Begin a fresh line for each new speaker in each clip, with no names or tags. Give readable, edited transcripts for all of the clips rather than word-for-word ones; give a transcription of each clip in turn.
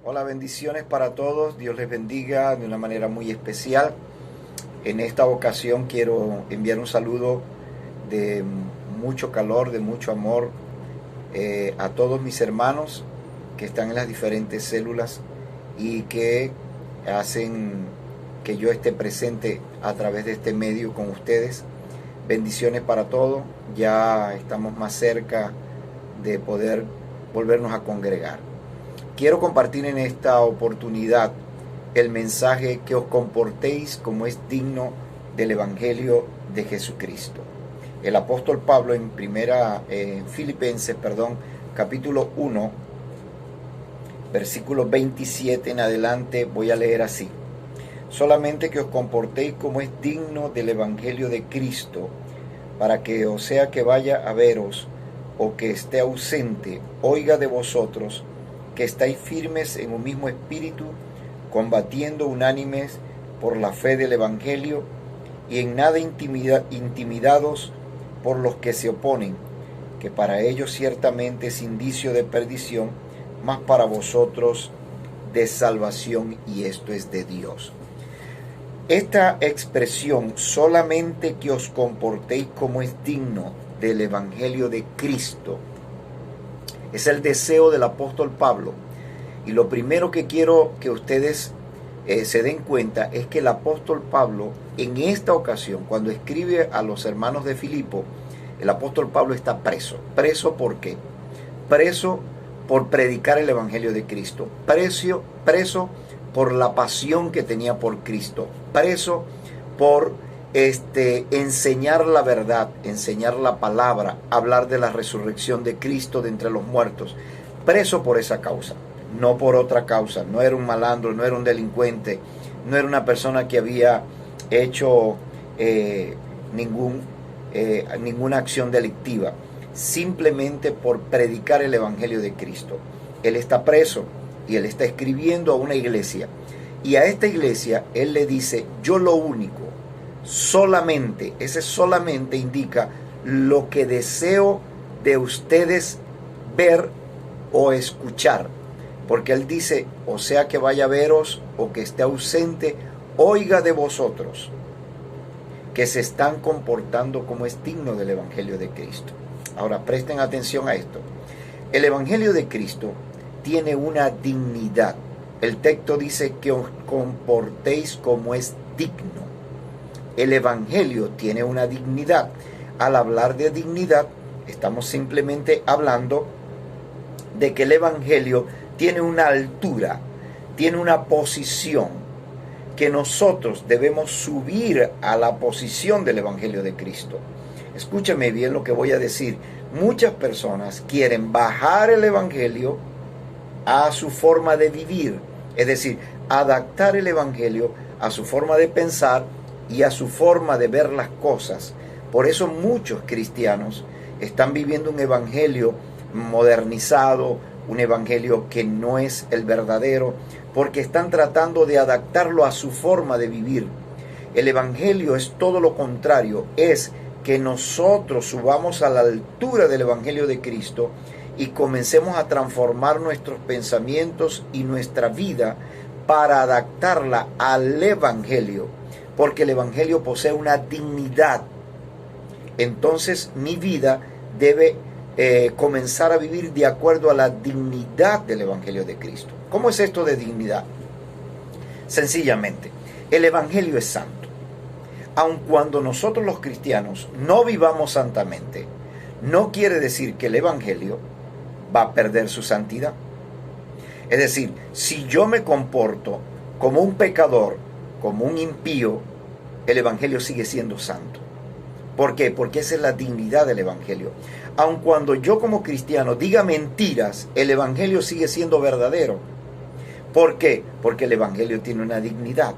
Hola, bendiciones para todos. Dios les bendiga de una manera muy especial. En esta ocasión quiero enviar un saludo de mucho calor, de mucho amor a todos mis hermanos que están en las diferentes células y que hacen que yo esté presente a través de este medio con ustedes. Bendiciones para todos. Ya estamos más cerca de poder volvernos a congregar. Quiero compartir en esta oportunidad el mensaje que os comportéis como es digno del Evangelio de Jesucristo. El apóstol Pablo en Filipenses, capítulo 1, versículo 27 en adelante, voy a leer así: solamente que os comportéis como es digno del Evangelio de Cristo, para que, o sea que vaya a veros o que esté ausente, oiga de vosotros que estáis firmes en un mismo espíritu, combatiendo unánimes por la fe del Evangelio, y en nada intimidados por los que se oponen, que para ellos ciertamente es indicio de perdición, mas para vosotros de salvación, y esto es de Dios. Esta expresión, solamente que os comportéis como es digno del Evangelio de Cristo, es el deseo del apóstol Pablo. Y lo primero que quiero que ustedes se den cuenta es que el apóstol Pablo, en esta ocasión, cuando escribe a los hermanos de Filipo, el apóstol Pablo está preso. ¿Preso por qué? Preso por predicar el Evangelio de Cristo. Preso por la pasión que tenía por Cristo. Preso por enseñar la verdad, enseñar la palabra, hablar de la resurrección de Cristo de entre los muertos. Preso por esa causa, no por otra causa. No era un malandro, no era un delincuente, no era una persona que había hecho ninguna acción delictiva, simplemente por predicar el Evangelio de Cristo. Él está preso y él está escribiendo a una iglesia, y a esta iglesia él le dice: yo lo único, solamente, ese solamente indica lo que deseo de ustedes ver o escuchar, porque él dice: o sea que vaya a veros o que esté ausente, oiga de vosotros que se están comportando como es digno del Evangelio de Cristo. Ahora presten atención a esto. El Evangelio de Cristo tiene una dignidad. El texto dice que os comportéis como es digno. El Evangelio tiene una dignidad. Al hablar de dignidad, estamos simplemente hablando de que el Evangelio tiene una altura, tiene una posición, que nosotros debemos subir a la posición del Evangelio de Cristo. Escúcheme bien lo que voy a decir. Muchas personas quieren bajar el Evangelio a su forma de vivir, es decir, adaptar el Evangelio a su forma de pensar y a su forma de ver las cosas. Por eso muchos cristianos están viviendo un evangelio modernizado, un evangelio que no es el verdadero, porque están tratando de adaptarlo a su forma de vivir. El evangelio es todo lo contrario, es que nosotros subamos a la altura del Evangelio de Cristo y comencemos a transformar nuestros pensamientos y nuestra vida para adaptarla al Evangelio, porque el Evangelio posee una dignidad. Entonces mi vida debe comenzar a vivir de acuerdo a la dignidad del Evangelio de Cristo. ¿Cómo es esto de dignidad? Sencillamente, el Evangelio es santo. Aun cuando nosotros los cristianos no vivamos santamente, no quiere decir que el Evangelio va a perder su santidad. Es decir, si yo me comporto como un pecador, como un impío, el Evangelio sigue siendo santo. ¿Por qué? Porque esa es la dignidad del Evangelio. Aun cuando yo como cristiano diga mentiras, el Evangelio sigue siendo verdadero. ¿Por qué? Porque el Evangelio tiene una dignidad.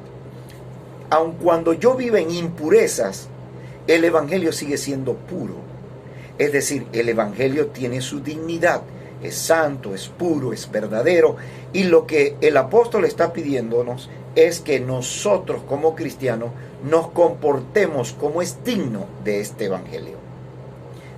Aun cuando yo viva en impurezas, el Evangelio sigue siendo puro. Es decir, el Evangelio tiene su dignidad. Es santo, es puro, es verdadero. Y lo que el apóstol está pidiéndonos es que nosotros como cristianos nos comportemos como es digno de este Evangelio.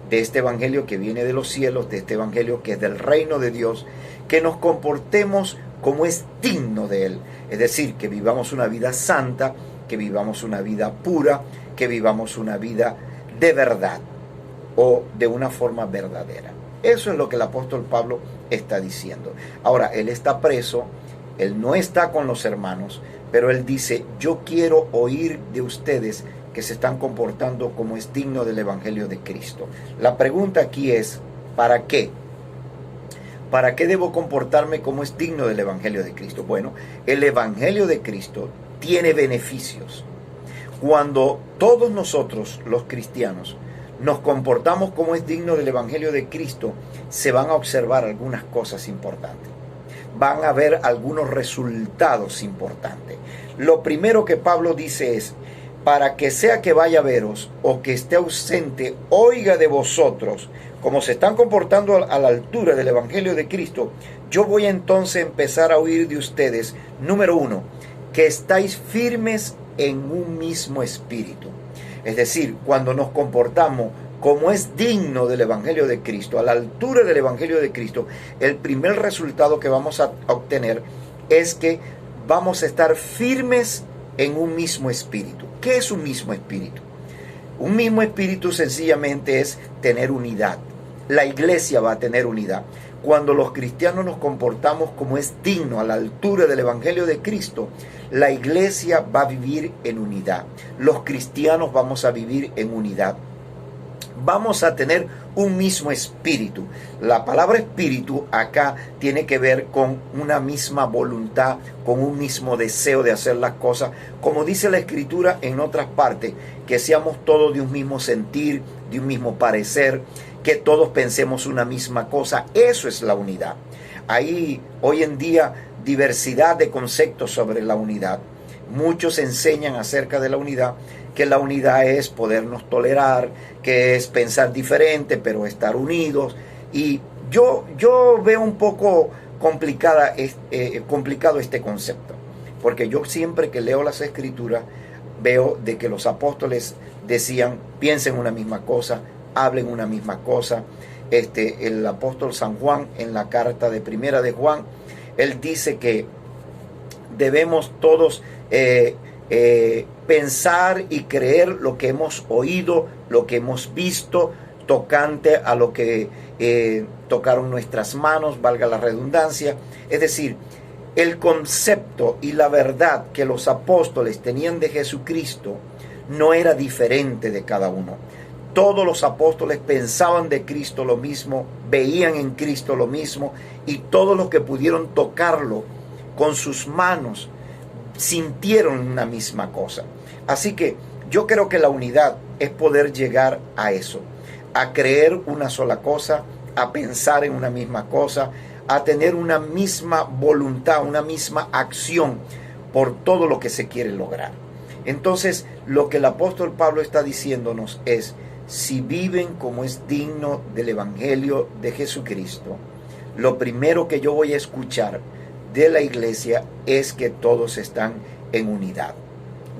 De este Evangelio que viene de los cielos, de este Evangelio que es del reino de Dios, que nos comportemos como es digno de Él. Es decir, que vivamos una vida santa, que vivamos una vida pura, que vivamos una vida de verdad o de una forma verdadera. Eso es lo que el apóstol Pablo está diciendo. Ahora, él está preso, él no está con los hermanos, pero él dice, yo quiero oír de ustedes que se están comportando como es digno del Evangelio de Cristo. La pregunta aquí es, ¿para qué? ¿Para qué debo comportarme como es digno del Evangelio de Cristo? Bueno, el Evangelio de Cristo tiene beneficios. Cuando todos nosotros, los cristianos, nos comportamos como es digno del Evangelio de Cristo, se van a observar algunas cosas importantes. Van a haber algunos resultados importantes. Lo primero que Pablo dice es, para que sea que vaya a veros o que esté ausente, oiga de vosotros, como se están comportando a la altura del Evangelio de Cristo, yo voy entonces a empezar a oír de ustedes, número 1, que estáis firmes en un mismo espíritu. Es decir, cuando nos comportamos como es digno del Evangelio de Cristo, a la altura del Evangelio de Cristo, el primer resultado que vamos a obtener es que vamos a estar firmes en un mismo espíritu. ¿Qué es un mismo espíritu? Un mismo espíritu sencillamente es tener unidad. La iglesia va a tener unidad. Cuando los cristianos nos comportamos como es digno a la altura del Evangelio de Cristo, la iglesia va a vivir en unidad. Los cristianos vamos a vivir en unidad. Vamos a tener un mismo espíritu. La palabra espíritu acá tiene que ver con una misma voluntad, con un mismo deseo de hacer las cosas. Como dice la Escritura en otras partes, que seamos todos de un mismo sentir, de un mismo parecer, que todos pensemos una misma cosa. Eso es la unidad. Hay hoy en día diversidad de conceptos sobre la unidad. Muchos enseñan acerca de la unidad, que la unidad es podernos tolerar, que es pensar diferente, pero estar unidos. Y yo veo un poco complicado este concepto, porque yo siempre que leo las Escrituras veo de que los apóstoles decían, piensen una misma cosa, hablen una misma cosa. El apóstol San Juan, en la carta de Primera de Juan, él dice que debemos todos pensar y creer lo que hemos oído, lo que hemos visto, tocante a lo que tocaron nuestras manos, valga la redundancia. Es decir, el concepto y la verdad que los apóstoles tenían de Jesucristo no era diferente de cada uno. Todos los apóstoles pensaban de Cristo lo mismo, veían en Cristo lo mismo, y todos los que pudieron tocarlo con sus manos sintieron una misma cosa. Así que yo creo que la unidad es poder llegar a eso, a creer una sola cosa, a pensar en una misma cosa, a tener una misma voluntad, una misma acción por todo lo que se quiere lograr. Entonces, lo que el apóstol Pablo está diciéndonos es, si viven como es digno del Evangelio de Jesucristo, lo primero que yo voy a escuchar de la iglesia es que todos están en unidad,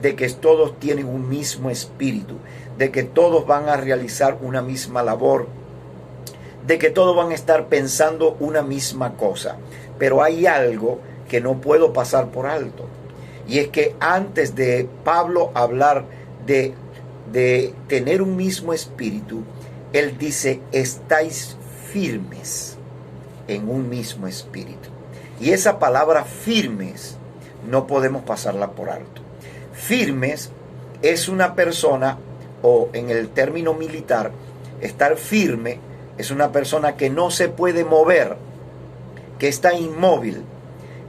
de que todos tienen un mismo espíritu, de que todos van a realizar una misma labor, de que todos van a estar pensando una misma cosa. Pero hay algo que no puedo pasar por alto, y es que antes de Pablo hablar de tener un mismo espíritu, él dice, estáis firmes en un mismo espíritu. Y esa palabra firmes no podemos pasarla por alto. Firmes es una persona, o en el término militar, estar firme es una persona que no se puede mover, que está inmóvil,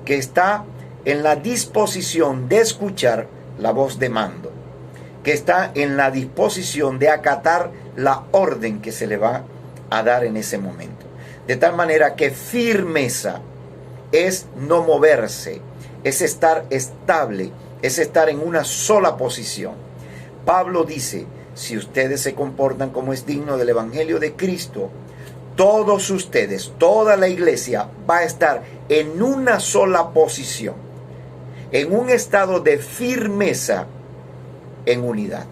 que está en la disposición de escuchar la voz de mando, que está en la disposición de acatar la orden que se le va a dar en ese momento. De tal manera que firmeza es no moverse, es estar estable, es estar en una sola posición. Pablo dice, si ustedes se comportan como es digno del Evangelio de Cristo, todos ustedes, toda la iglesia va a estar en una sola posición, en un estado de firmeza, en unidad,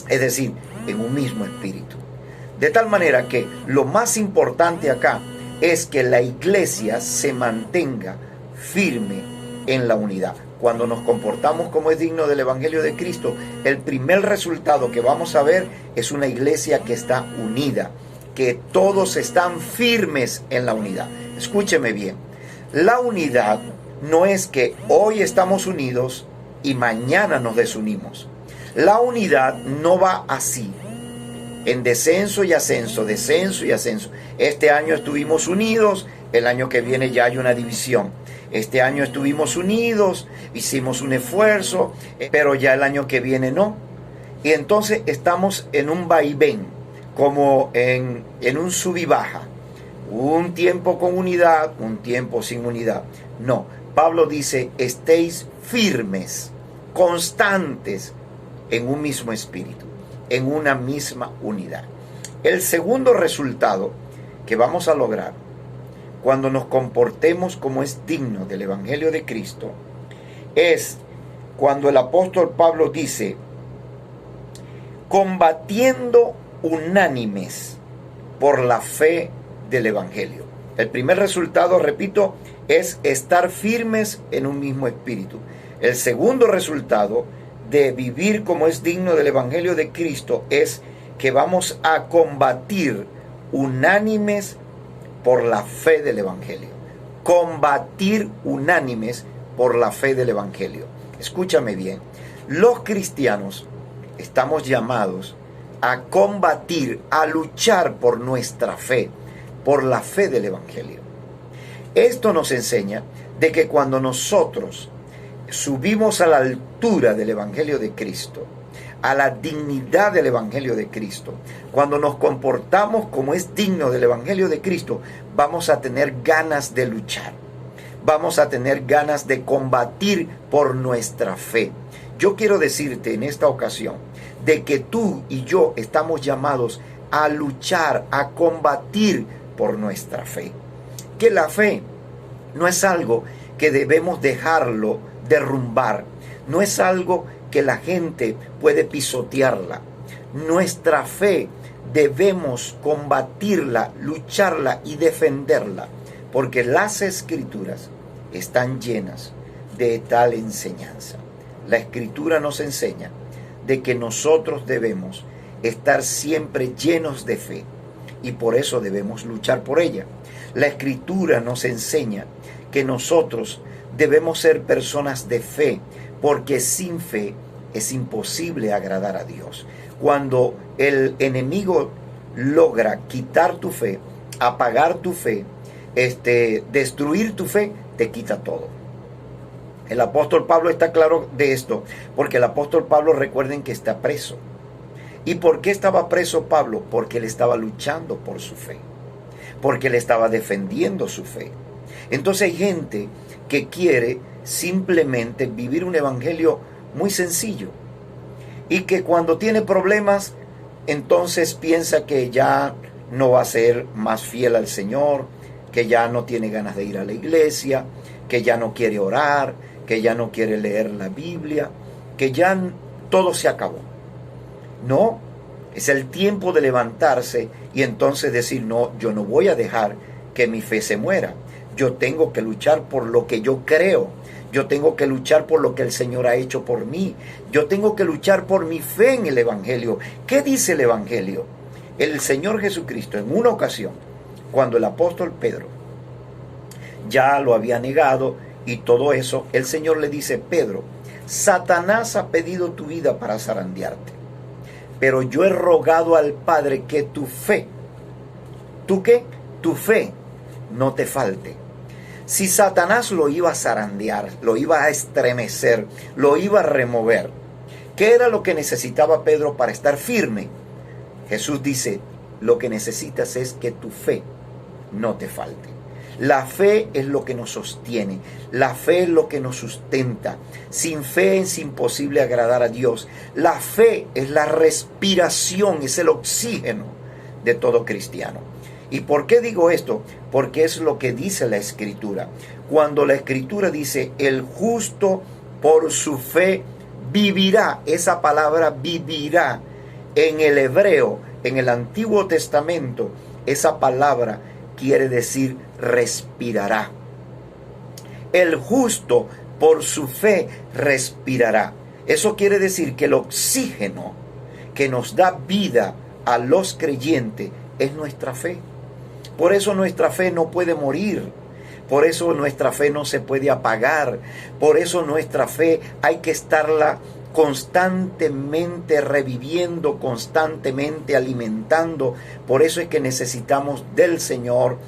es decir, en un mismo espíritu. De tal manera que lo más importante acá es que la iglesia se mantenga firme en la unidad. Cuando nos comportamos como es digno del Evangelio de Cristo, el primer resultado que vamos a ver es una iglesia que está unida, que todos están firmes en la unidad. Escúcheme bien, la unidad no es que hoy estamos unidos y mañana nos desunimos. La unidad no va así, en descenso y ascenso, descenso y ascenso. Este año estuvimos unidos, el año que viene ya hay una división. Este año estuvimos unidos, hicimos un esfuerzo, pero ya el año que viene no. Y entonces estamos en un vaivén, como en un sub y baja. Un tiempo con unidad, un tiempo sin unidad. No, Pablo dice, estéis firmes, constantes en un mismo espíritu, en una misma unidad. El segundo resultado que vamos a lograr cuando nos comportemos como es digno del Evangelio de Cristo es cuando el apóstol Pablo dice, combatiendo unánimes por la fe del Evangelio. El primer resultado, repito, es estar firmes en un mismo espíritu. El segundo resultado de vivir como es digno del Evangelio de Cristo es que vamos a combatir unánimes por la fe del Evangelio. Combatir unánimes por la fe del Evangelio. Escúchame bien, los cristianos estamos llamados a combatir, a luchar por nuestra fe, por la fe del Evangelio. Esto nos enseña de que cuando nosotros subimos a la altura del Evangelio de Cristo, a la dignidad del Evangelio de Cristo, cuando nos comportamos como es digno del Evangelio de Cristo, vamos a tener ganas de luchar, vamos a tener ganas de combatir por nuestra fe. Yo quiero decirte en esta ocasión de que tú y yo estamos llamados a luchar, a combatir por nuestra fe. Que la fe no es algo que debemos dejarlo derrumbar, no es algo que la gente puede pisotearla. Nuestra fe debemos combatirla, lucharla y defenderla, porque las Escrituras están llenas de tal enseñanza. La Escritura nos enseña de que nosotros debemos estar siempre llenos de fe y por eso debemos luchar por ella. La Escritura nos enseña que nosotros debemos ser personas de fe, porque sin fe es imposible agradar a Dios. Cuando el enemigo logra quitar tu fe, apagar tu fe, destruir tu fe, te quita todo. El apóstol Pablo está claro de esto, porque el apóstol Pablo, recuerden que está preso. ¿Y por qué estaba preso Pablo? Porque él estaba luchando por su fe, porque él estaba defendiendo su fe. Entonces hay gente que quiere simplemente vivir un evangelio muy sencillo y que cuando tiene problemas entonces piensa que ya no va a ser más fiel al Señor, que ya no tiene ganas de ir a la iglesia, que ya no quiere orar, que ya no quiere leer la Biblia, que ya todo se acabó. No, es el tiempo de levantarse y entonces decir, no, yo no voy a dejar que mi fe se muera. Yo tengo que luchar por lo que yo creo. Yo tengo que luchar por lo que el Señor ha hecho por mí. Yo tengo que luchar por mi fe en el Evangelio. ¿Qué dice el Evangelio? El Señor Jesucristo, en una ocasión, cuando el apóstol Pedro ya lo había negado y todo eso, el Señor le dice, Pedro, Satanás ha pedido tu vida para zarandearte, pero yo he rogado al Padre que tu fe, ¿tú qué? Tu fe no te falte. Si Satanás lo iba a zarandear, lo iba a estremecer, lo iba a remover, ¿qué era lo que necesitaba Pedro para estar firme? Jesús dice, lo que necesitas es que tu fe no te falte. La fe es lo que nos sostiene, la fe es lo que nos sustenta. Sin fe es imposible agradar a Dios. La fe es la respiración, es el oxígeno de todo cristiano. ¿Y por qué digo esto? Porque es lo que dice la Escritura. Cuando la Escritura dice, el justo por su fe vivirá, esa palabra vivirá, en el hebreo, en el Antiguo Testamento, esa palabra quiere decir respirará. El justo por su fe respirará. Eso quiere decir que el oxígeno que nos da vida a los creyentes es nuestra fe. Por eso nuestra fe no puede morir. Por eso nuestra fe no se puede apagar. Por eso nuestra fe hay que estarla constantemente reviviendo, constantemente alimentando. Por eso es que necesitamos del Señor,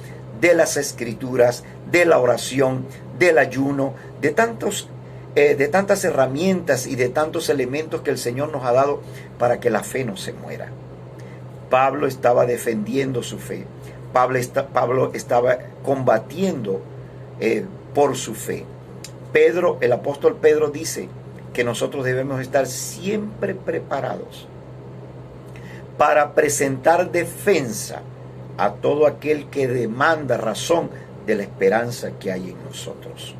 de las Escrituras, de la oración, del ayuno, de tantas herramientas y de tantos elementos que el Señor nos ha dado para que la fe no se muera. Pablo estaba defendiendo su fe. Pablo estaba combatiendo por su fe. El apóstol Pedro dice que nosotros debemos estar siempre preparados para presentar defensa a todo aquel que demanda razón de la esperanza que hay en nosotros.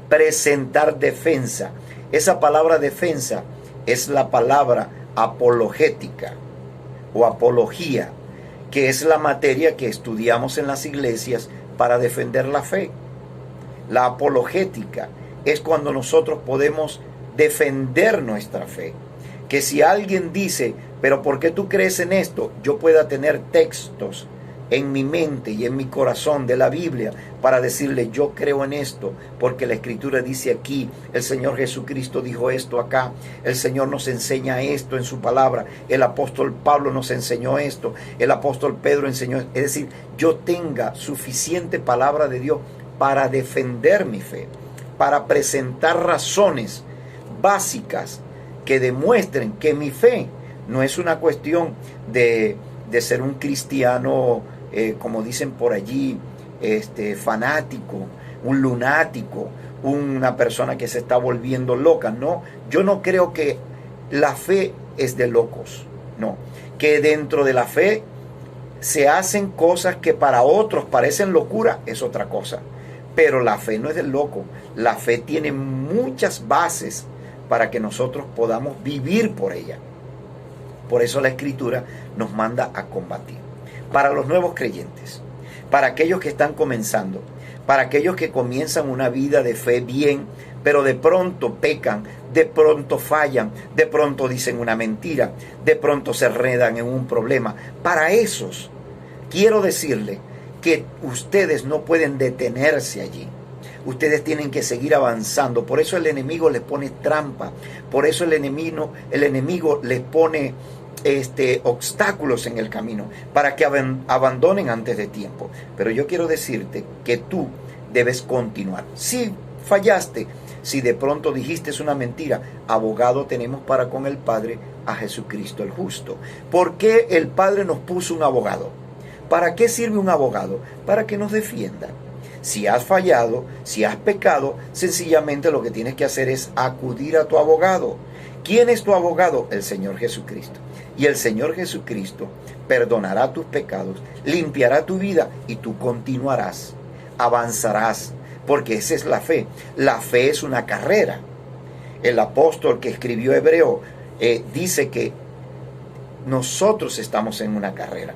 Presentar defensa. Esa palabra defensa es la palabra apologética o apología, que es la materia que estudiamos en las iglesias para defender la fe. La apologética es cuando nosotros podemos defender nuestra fe. Que si alguien dice, pero ¿por qué tú crees en esto? Yo pueda tener textos en mi mente y en mi corazón de la Biblia para decirle, yo creo en esto, porque la Escritura dice aquí, el Señor Jesucristo dijo esto acá, el Señor nos enseña esto en su palabra, el apóstol Pablo nos enseñó esto, el apóstol Pedro enseñó esto. Es decir, yo tenga suficiente palabra de Dios para defender mi fe, para presentar razones básicas que demuestren que mi fe no es una cuestión de ser un cristiano, como dicen por allí, fanático, un lunático, una persona que se está volviendo loca. No, yo no creo que la fe es de locos. No, que dentro de la fe se hacen cosas que para otros parecen locura, es otra cosa. Pero la fe no es del loco. La fe tiene muchas bases para que nosotros podamos vivir por ella. Por eso la Escritura nos manda a combatir. Para los nuevos creyentes, para aquellos que están comenzando, para aquellos que comienzan una vida de fe bien, pero de pronto pecan, de pronto fallan, de pronto dicen una mentira, de pronto se enredan en un problema. Para esos, quiero decirle que ustedes no pueden detenerse allí. Ustedes tienen que seguir avanzando. Por eso el enemigo les pone trampa. Por eso el enemigo les pone obstáculos en el camino para que abandonen antes de tiempo. Pero yo quiero decirte que tú debes continuar. Si fallaste, si de pronto dijiste una mentira, abogado tenemos para con el Padre, a Jesucristo el justo. ¿Por qué el Padre nos puso un abogado? ¿Para qué sirve un abogado? Para que nos defienda. Si has fallado, si has pecado, sencillamente lo que tienes que hacer es acudir a tu abogado. ¿Quién es tu abogado? El Señor Jesucristo. Y el Señor Jesucristo perdonará tus pecados, limpiará tu vida y tú continuarás, avanzarás, porque esa es la fe. La fe es una carrera. El apóstol que escribió Hebreo dice que nosotros estamos en una carrera.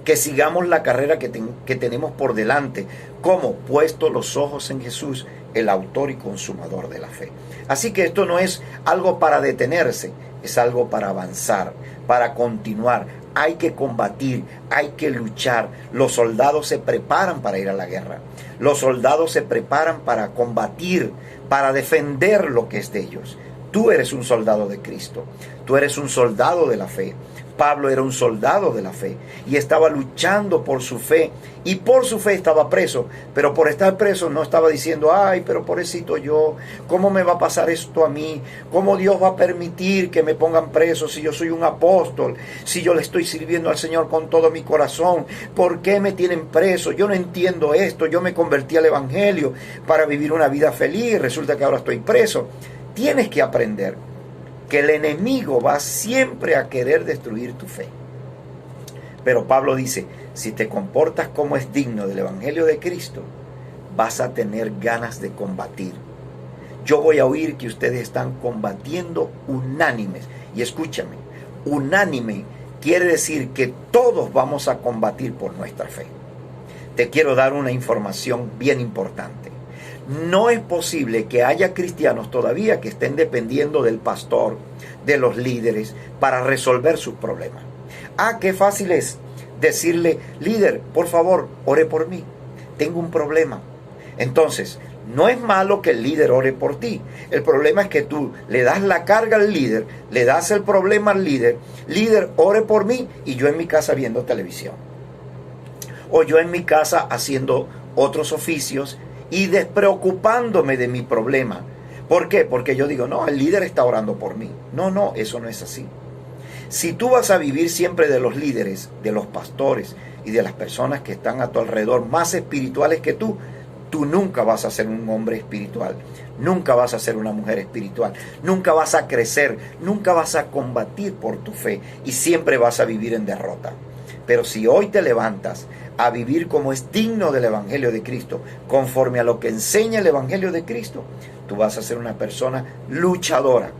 Que sigamos la carrera que tenemos por delante, como puesto los ojos en Jesús, el autor y consumador de la fe. Así que esto no es algo para detenerse, es algo para avanzar, para continuar. Hay que combatir, hay que luchar. Los soldados se preparan para ir a la guerra. Los soldados se preparan para combatir, para defender lo que es de ellos. Tú eres un soldado de Cristo. Tú eres un soldado de la fe. Pablo era un soldado de la fe y estaba luchando por su fe, y por su fe estaba preso, pero por estar preso no estaba diciendo, ay, pero pobrecito yo, ¿cómo me va a pasar esto a mí? ¿Cómo Dios va a permitir que me pongan preso si yo soy un apóstol, si yo le estoy sirviendo al Señor con todo mi corazón? ¿Por qué me tienen preso? Yo no entiendo esto, yo me convertí al Evangelio para vivir una vida feliz, resulta que ahora estoy preso. Tienes que aprender que el enemigo va siempre a querer destruir tu fe. Pero Pablo dice, si te comportas como es digno del Evangelio de Cristo, vas a tener ganas de combatir. Yo voy a oír que ustedes están combatiendo unánimes. Y escúchame, unánime quiere decir que todos vamos a combatir por nuestra fe. Te quiero dar una información bien importante. No es posible que haya cristianos todavía que estén dependiendo del pastor, de los líderes, para resolver sus problemas. Qué fácil es decirle: líder, por favor, ore por mí, tengo un problema. Entonces, no es malo que el líder ore por ti. El problema es que tú le das la carga al líder, le das el problema al líder: líder, ore por mí, y yo en mi casa viendo televisión. O yo en mi casa haciendo otros oficios y despreocupándome de mi problema. ¿Por qué? Porque yo digo: no, el líder está orando por mí. No, eso no es así. Si tú vas a vivir siempre de los líderes, de los pastores y de las personas que están a tu alrededor más espirituales que tú nunca vas a ser un hombre espiritual, nunca vas a ser una mujer espiritual, nunca vas a crecer, nunca vas a combatir por tu fe y siempre vas a vivir en derrota. Pero si hoy te levantas a vivir como es digno del Evangelio de Cristo, conforme a lo que enseña el Evangelio de Cristo, tú vas a ser una persona luchadora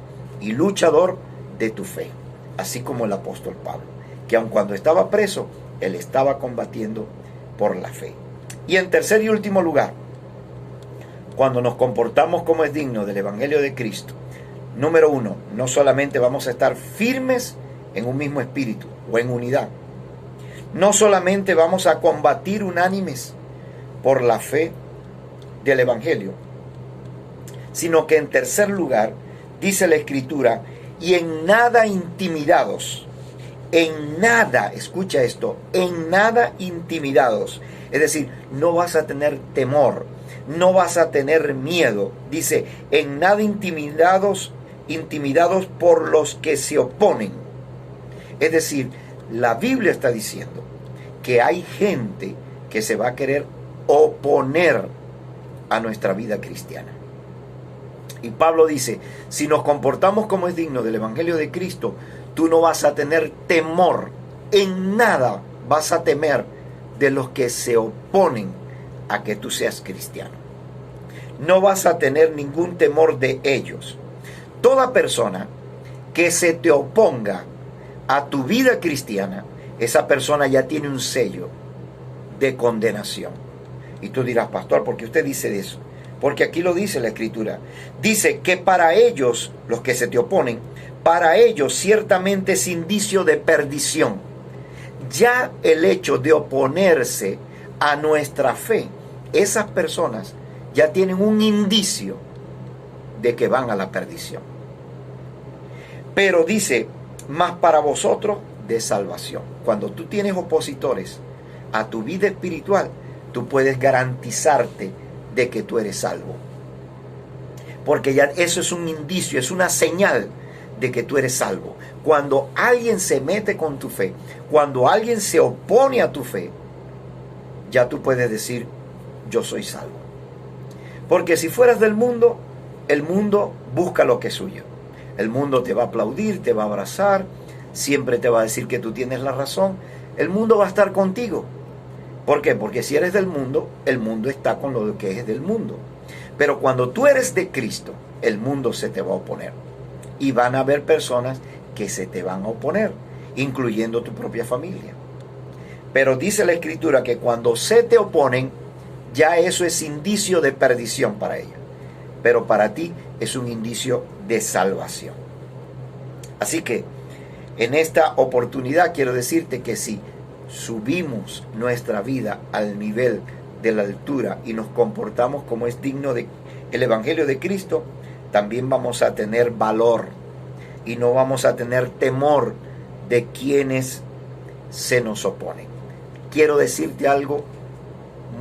y luchador de tu fe. Así como el apóstol Pablo, que aun cuando estaba preso, él estaba combatiendo por la fe. Y en tercer y último lugar, cuando nos comportamos como es digno del Evangelio de Cristo, número uno, no solamente vamos a estar firmes en un mismo espíritu o en unidad, no solamente vamos a combatir unánimes por la fe del Evangelio, sino que en tercer lugar, dice la Escritura: y en nada intimidados. En nada, escucha esto, en nada intimidados. Es decir, no vas a tener temor, no vas a tener miedo. Dice: en nada intimidados por los que se oponen. Es decir, la Biblia está diciendo que hay gente que se va a querer oponer a nuestra vida cristiana. Y Pablo dice: si nos comportamos como es digno del Evangelio de Cristo, tú no vas a tener temor, en nada vas a temer de los que se oponen a que tú seas cristiano. No vas a tener ningún temor de ellos. Toda persona que se te oponga a tu vida cristiana, esa persona ya tiene un sello de condenación. Y tú dirás: pastor, ¿por qué usted dice eso? Porque aquí lo dice la Escritura. Dice que para ellos, los que se te oponen, para ellos ciertamente es indicio de perdición. Ya el hecho de oponerse a nuestra fe, esas personas ya tienen un indicio de que van a la perdición. Pero dice: más para vosotros de salvación. Cuando tú tienes opositores a tu vida espiritual, tú puedes garantizarte de que tú eres salvo. Porque ya eso es un indicio, es una señal de que tú eres salvo. Cuando alguien se mete con tu fe, cuando alguien se opone a tu fe, ya tú puedes decir: yo soy salvo. Porque si fueras del mundo, el mundo busca lo que es suyo. El mundo te va a aplaudir, te va a abrazar, siempre te va a decir que tú tienes la razón. El mundo va a estar contigo. ¿Por qué? Porque si eres del mundo, el mundo está con lo que es del mundo. Pero cuando tú eres de Cristo, el mundo se te va a oponer. Y van a haber personas que se te van a oponer, incluyendo tu propia familia. Pero dice la Escritura que cuando se te oponen, ya eso es indicio de perdición para ellos. Pero para ti es un indicio de salvación. Así que en esta oportunidad quiero decirte que si subimos nuestra vida al nivel de la altura y nos comportamos como es digno del Evangelio de Cristo, también vamos a tener valor y no vamos a tener temor de quienes se nos oponen. Quiero decirte algo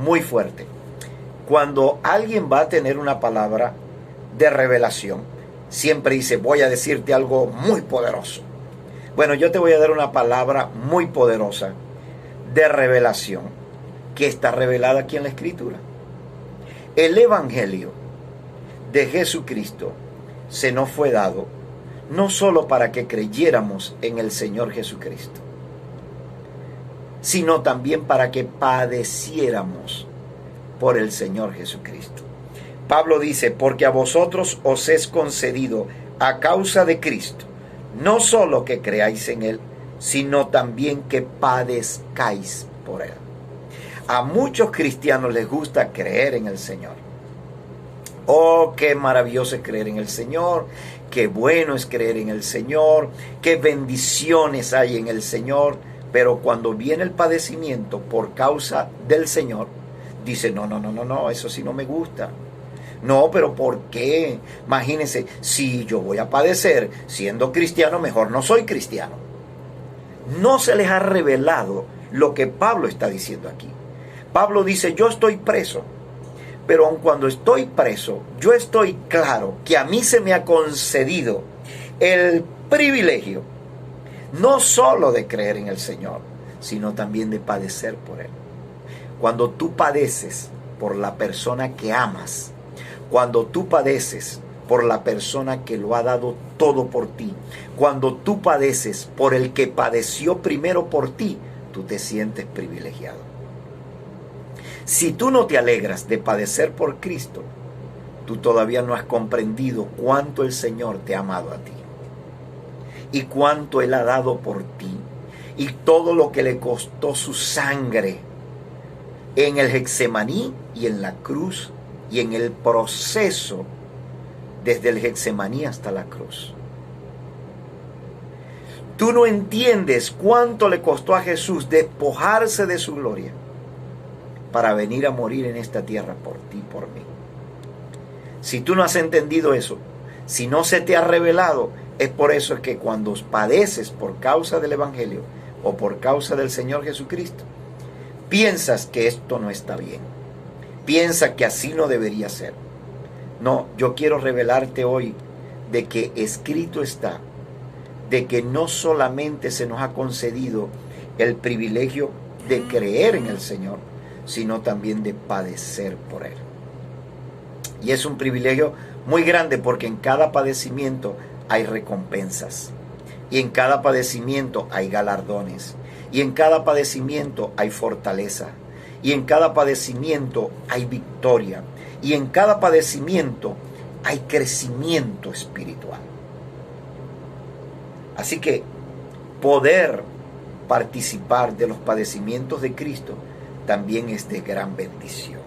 muy fuerte. Cuando alguien va a tener una palabra de revelación, siempre dice: voy a decirte algo muy poderoso. Bueno, yo te voy a dar una palabra muy poderosa de revelación que está revelada aquí en la Escritura. El Evangelio de Jesucristo se nos fue dado no solo para que creyéramos en el Señor Jesucristo, sino también para que padeciéramos por el Señor Jesucristo. Pablo dice: porque a vosotros os es concedido a causa de Cristo, no solo que creáis en Él, sino también que padezcáis por Él. A muchos cristianos les gusta creer en el Señor, Oh, qué maravilloso es creer en el Señor, qué bueno es creer en el Señor, qué bendiciones hay en el Señor. Pero cuando viene el padecimiento por causa del Señor, dice, no, eso sí no me gusta. No, pero ¿por qué? Imagínense, si yo voy a padecer siendo cristiano, mejor no soy cristiano. No se les ha revelado lo que Pablo está diciendo aquí. Pablo dice, yo estoy preso, pero aun cuando estoy preso, yo estoy claro que a mí se me ha concedido el privilegio, no solo de creer en el Señor, sino también de padecer por Él. Cuando tú padeces por la persona que amas, cuando tú padeces por la persona que lo ha dado todo por ti, cuando tú padeces por el que padeció primero por ti, tú te sientes privilegiado. Si tú no te alegras de padecer por Cristo, tú todavía no has comprendido cuánto el Señor te ha amado a ti y cuánto Él ha dado por ti y todo lo que le costó su sangre en el Getsemaní y en la cruz y en el proceso desde el Getsemaní hasta la cruz. Tú no entiendes cuánto le costó a Jesús despojarse de su gloria para venir a morir en esta tierra por ti y por mí. Si tú no has entendido eso, si no se te ha revelado, es por eso que cuando padeces por causa del Evangelio o por causa del Señor Jesucristo, piensas que esto no está bien. Piensa que así no debería ser. No, yo quiero revelarte hoy de que escrito está, de que no solamente se nos ha concedido el privilegio de creer en el Señor, sino también de padecer por Él. Y es un privilegio muy grande porque en cada padecimiento hay recompensas. Y en cada padecimiento hay galardones. Y en cada padecimiento hay fortaleza. Y en cada padecimiento hay victoria. Y en cada padecimiento hay crecimiento espiritual. Así que poder participar de los padecimientos de Cristo también es de gran bendición.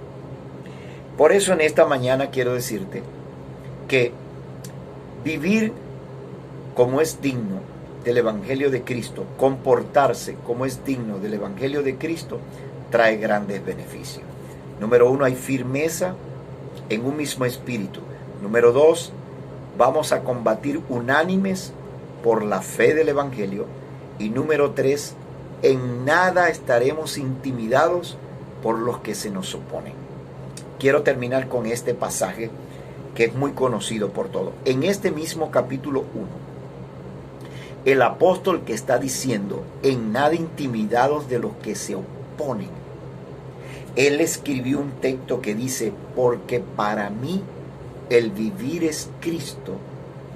Por eso en esta mañana quiero decirte que vivir como es digno del Evangelio de Cristo, comportarse como es digno del Evangelio de Cristo, trae grandes beneficios. Número 1, hay firmeza en un mismo espíritu. Número 2, vamos a combatir unánimes por la fe del Evangelio. Y número 3, en nada estaremos intimidados por los que se nos oponen. Quiero terminar con este pasaje que es muy conocido por todos. En este mismo capítulo 1, el apóstol que está diciendo, en nada intimidados de los que se oponen, él escribió un texto que dice, porque para mí el vivir es Cristo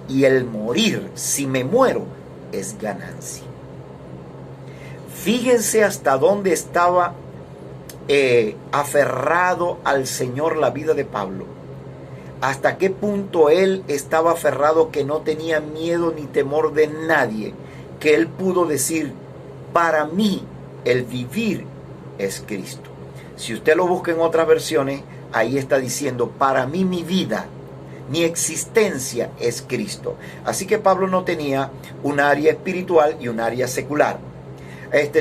y el morir, si me muero, es ganancia. Fíjense hasta dónde estaba aferrado al Señor la vida de Pablo. Hasta qué punto él estaba aferrado que no tenía miedo ni temor de nadie. Que él pudo decir, para mí el vivir es Cristo. Si usted lo busca en otras versiones, ahí está diciendo, para mí mi vida, mi existencia es Cristo. Así que Pablo no tenía un área espiritual y un área secular.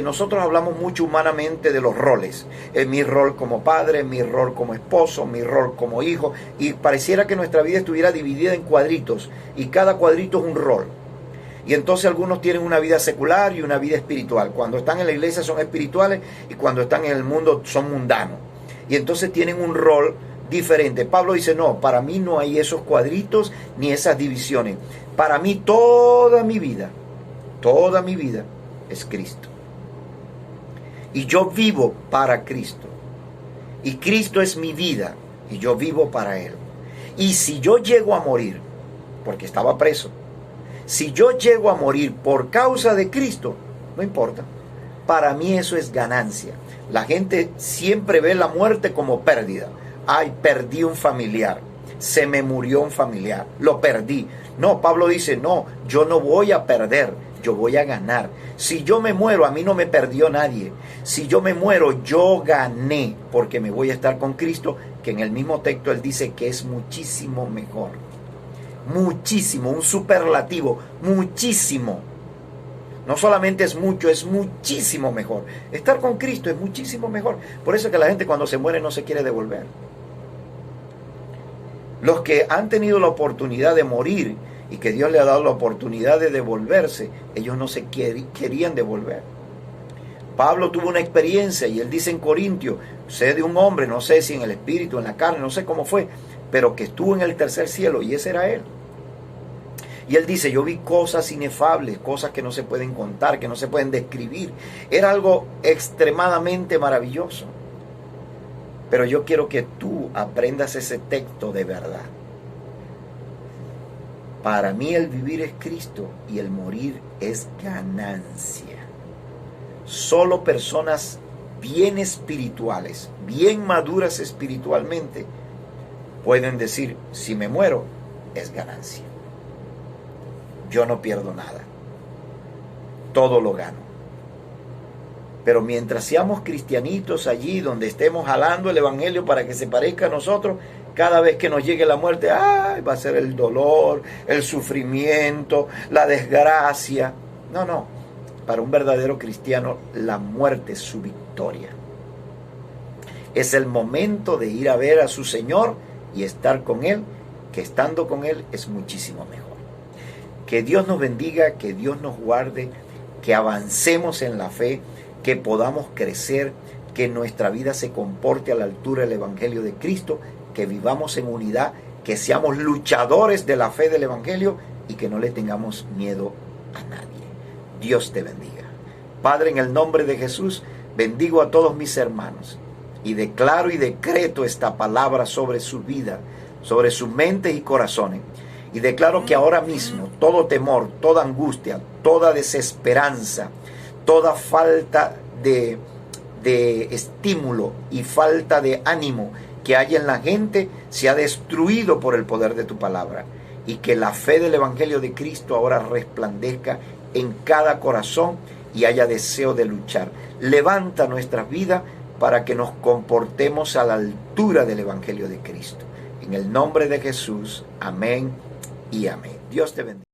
Nosotros hablamos mucho humanamente de los roles. Mi rol como padre, mi rol como esposo, mi rol como hijo. Y pareciera que nuestra vida estuviera dividida en cuadritos. Y cada cuadrito es un rol. Y entonces algunos tienen una vida secular y una vida espiritual. Cuando están en la iglesia son espirituales y cuando están en el mundo son mundanos. Y entonces tienen un rol diferente. Pablo dice, no, para mí no hay esos cuadritos ni esas divisiones. Para mí toda mi vida es Cristo. Y yo vivo para Cristo. Y Cristo es mi vida. Y yo vivo para Él. Y si yo llego a morir, porque estaba preso, si yo llego a morir por causa de Cristo, no importa. Para mí eso es ganancia. La gente siempre ve la muerte como pérdida. Ay, perdí un familiar. Se me murió un familiar. Lo perdí. No, Pablo dice, no, yo no voy a perder. Yo voy a ganar. Si yo me muero, a mí no me perdió nadie. Si yo me muero, yo gané, porque me voy a estar con Cristo que en el mismo texto él dice que es muchísimo mejor. Muchísimo, un superlativo, muchísimo. No solamente es mucho, es muchísimo mejor. Estar con Cristo es muchísimo mejor. Por eso es que la gente cuando se muere no se quiere devolver. Los que han tenido la oportunidad de morir y que Dios le ha dado la oportunidad de devolverse, ellos no se querían devolver. Pablo tuvo una experiencia y él dice en Corintios, sé de un hombre, no sé si en el espíritu, en la carne, no sé cómo fue, pero que estuvo en el tercer cielo y ese era él. Y él dice, yo vi cosas inefables, cosas que no se pueden contar, que no se pueden describir. Era algo extremadamente maravilloso. Pero yo quiero que tú aprendas ese texto de verdad. Para mí el vivir es Cristo y el morir es ganancia. Solo personas bien espirituales, bien maduras espiritualmente, pueden decir, si me muero, es ganancia. Yo no pierdo nada. Todo lo gano. Pero mientras seamos cristianitos allí, donde estemos jalando el evangelio para que se parezca a nosotros, cada vez que nos llegue la muerte, ¡ay! Va a ser el dolor, el sufrimiento, la desgracia. No. Para un verdadero cristiano, la muerte es su victoria. Es el momento de ir a ver a su Señor y estar con Él, que estando con Él es muchísimo mejor. Que Dios nos bendiga, que Dios nos guarde, que avancemos en la fe, que podamos crecer, que nuestra vida se comporte a la altura del Evangelio de Cristo, que vivamos en unidad, que seamos luchadores de la fe del Evangelio y que no le tengamos miedo a nadie. Dios te bendiga. Padre, en el nombre de Jesús, bendigo a todos mis hermanos y declaro y decreto esta palabra sobre su vida, sobre sus mentes y corazones. Y declaro que ahora mismo todo temor, toda angustia, toda desesperanza, toda falta de estímulo y falta de ánimo que hay en la gente se ha destruido por el poder de tu palabra. Y que la fe del Evangelio de Cristo ahora resplandezca en cada corazón y haya deseo de luchar. Levanta nuestras vidas para que nos comportemos a la altura del Evangelio de Cristo. En el nombre de Jesús, amén y amén. Dios te bendiga.